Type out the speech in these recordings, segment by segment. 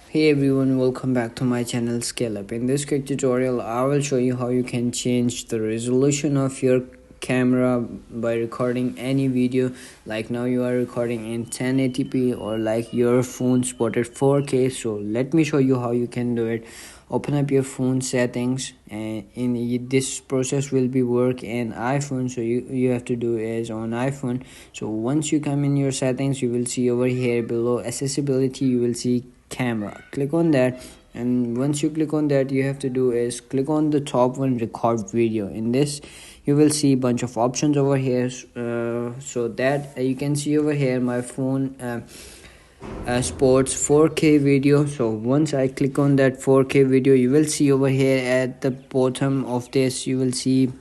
Hey everyone, welcome back to my channel Scale Up. In this quick tutorial, I will show you how you can change the resolution of your camera by recording any video. Like now you are recording in 1080p or like your phone spotted 4K. So let me show you how you can do it. Open up your phone settings, and this process will be work in iPhone. So you have to do is on iPhone. So once you come in your settings, you will see over here below accessibility, you will see camera. Click on that, and once you click on that, you have to do is click on the top one, record video. In this you will see bunch of options over here, so that you can see over here my phone sports 4K video. So once I click on that 4K video, you will see over here at the bottom of this, you will see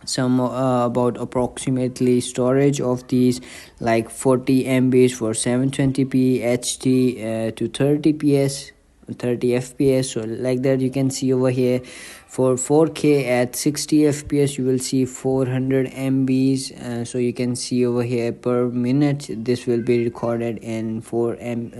some about approximately storage of these, like 40 MBs for 720p HD to 30 fps. So like that, you can see over here for 4K at 60 fps, you will see 400 MBs. So you can see over here per minute this will be recorded in 400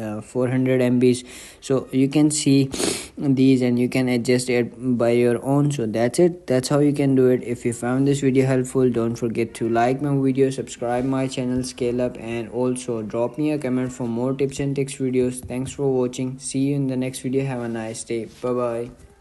MBs. So you can see these and you can adjust it by your own. So that's it, that's how you can do it. If you found this video helpful, don't forget to like my video, subscribe my channel Scale Up, and also drop me a comment for more tips and tricks videos. Thanks for watching, see you in the next video, have a nice day, bye bye.